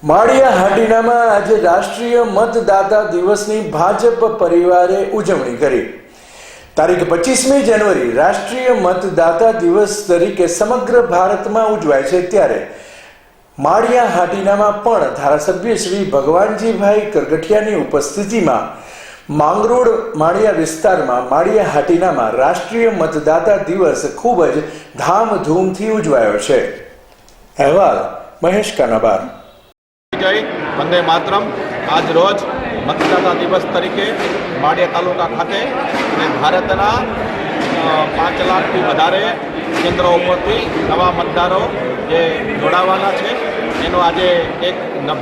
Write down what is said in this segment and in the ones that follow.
માળિયા હાટીનામાં આજે રાષ્ટ્રીય મતદાતા દિવસની ભાજપ પરિવારે ઉજવણી કરી। તારીખ 25મી જાન્યુઆરી રાષ્ટ્રીય મતદાતા દિવસ તરીકે સમગ્ર ભારતમાં ઉજવાય છે, ત્યારે માળિયા હાટીનામાં પણ ધારાસભ્ય શ્રી ભગવાનજીભાઈ કરગઠિયાની ઉપસ્થિતિમાં માંગરોળ માળિયા વિસ્તારમાં માળિયા હાટીનામાં રાષ્ટ્રીય મતદાતા દિવસ ખૂબ જ ધામધૂમથી ઉજવાયો છે। અહેવાલ મહેશ કાનાબાર। જય વંદે માતરમ। આજ રોજ મતદાતા દિવસ તરીકે માળિયા તાલુકા ખાતે અને ભારતના 5 લાખથી વધારે કેન્દ્રો ઉપરથી નવા મતદારો જે જોડાવાના છે, એનો આજે એક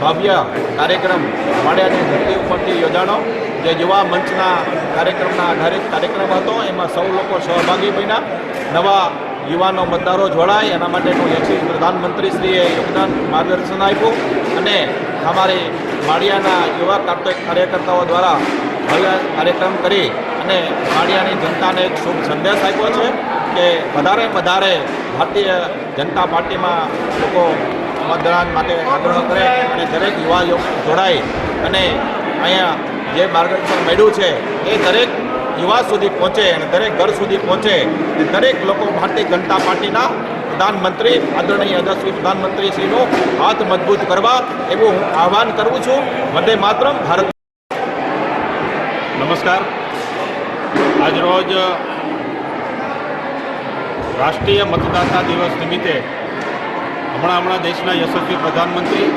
ભવ્ય કાર્યક્રમ માળિયાની ધરતી ઉપરથી યોજાણો, જે યુવા મંચના કાર્યક્રમના આધારિત કાર્યક્રમ હતો। એમાં સૌ લોકો સહભાગી બન્યા, નવા યુવાનો મતદારો જોડાય એના માટેનું યશસ્વી પ્રધાનમંત્રીશ્રીએ યોગદાન માર્ગદર્શન આપ્યું અને અમારી માળિયાના યુવા કાર્યકર્તાઓ દ્વારા ભવ્ય કાર્યક્રમ કરી અને માળિયાની જનતાને એક શુભ સંદેશ આપ્યો છે કે વધારે ભારતીય જનતા પાર્ટીમાં લોકો મતદાન માટે આગ્રહ કરે અને દરેક યુવા જોડાય અને અહીંયા જે માર્ગદર્શન મળ્યું છે એ દરેક યુવા સુધી પહોંચે અને દરેક ઘર સુધી પહોંચે, દરેક લોકો ભારતીય જનતા પાર્ટીના પ્રધાનમંત્રી આદરણીય યશસ્વી પ્રધાનમંત્રીશ્રીનો હાથ મજબૂત કરવા એવું હું આહ્વાન કરું છું। વંદે માતરમ। ભારત। નમસ્કાર। આજરોજ રાષ્ટ્રીય મતદાતા દિવસ નિમિત્તે હમણાં દેશના યશસ્વી પ્રધાનમંત્રી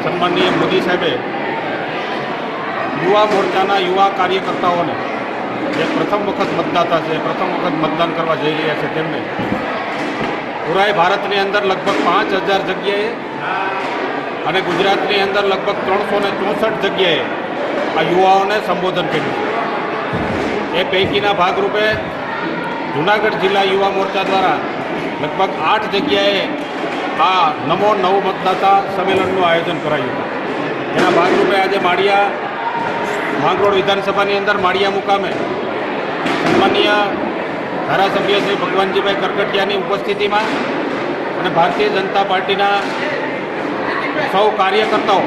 સન્માનનીય મોદી સાહેબે યુવા મોરચાના યુવા કાર્યકર્તાઓને જે પ્રથમ વખત મતદાતા છે, પ્રથમ વખત મતદાન કરવા જઈ રહ્યા છે, તેમને પૂરા ભારતની અંદર લગભગ 5000 જગ્યાએ અને ગુજરાતની અંદર લગભગ 364 જગ્યાએ આ યુવાઓને સંબોધન કર્યું છે। એ પૈકીના ભાગરૂપે જૂનાગઢ જિલ્લા યુવા મોરચા દ્વારા લગભગ 8 જગ્યાએ આ નમો નવ મતદાતા સંમેલનનું આયોજન કરાયું હતું। એના ભાગરૂપે આજે માંગરોળ વિધાનસભાની અંદર માળિયા મુકામે સન્માનીય ધારાસભ્ય શ્રી ભગવાનજીભાઈ કરગઠિયાની ઉપસ્થિતિમાં અને ભારતીય જનતા પાર્ટીના સૌ કાર્યકર્તાઓ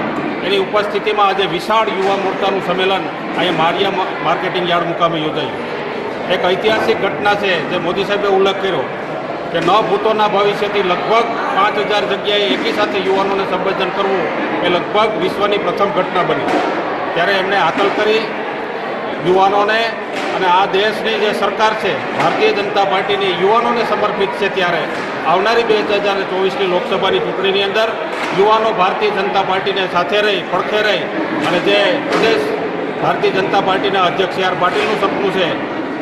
એની ઉપસ્થિતિમાં આજે વિશાળ યુવા મોરચાનું સંમેલન અહીંયા માળિયા માર્કેટિંગ યાર્ડ મુકામે યોજાયું। એક ઐતિહાસિક ઘટના છે જે મોદી સાહેબે ઉલ્લેખ કર્યો કે ન ભૂતોના ભવિષ્યથી લગભગ 5000 જગ્યાએ એકી સાથે યુવાનોને સંબોધન કરવું એ લગભગ વિશ્વની પ્રથમ ઘટના બની। ત્યારે એમને હાકલ કરી યુવાનોને અને આ દેશની જે સરકાર છે ભારતીય જનતા પાર્ટીની યુવાનોને સમર્પિત છે, ત્યારે આવનારી 2024ની લોકસભાની ચૂંટણીની અંદર યુવાનો ભારતીય જનતા પાર્ટીને સાથે રહી, પડખે રહી અને જે પ્રદેશ ભારતીય જનતા પાર્ટીના અધ્યક્ષ આર પાટીલનું સપનું છે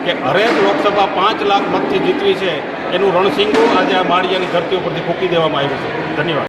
કે હરેક લોકસભા 5 લાખ મતથી જીતવી છે, એનું રણસિંગું આજે આ માળિયાની ધરતી ઉપરથી ફૂંકી દેવામાં આવ્યું છે। ધન્યવાદ।